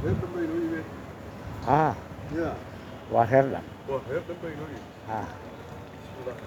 Heb dan mee nu weer. Ah, Ja, wat heb je? wat heb dan mee nu? Ah. Bismillah.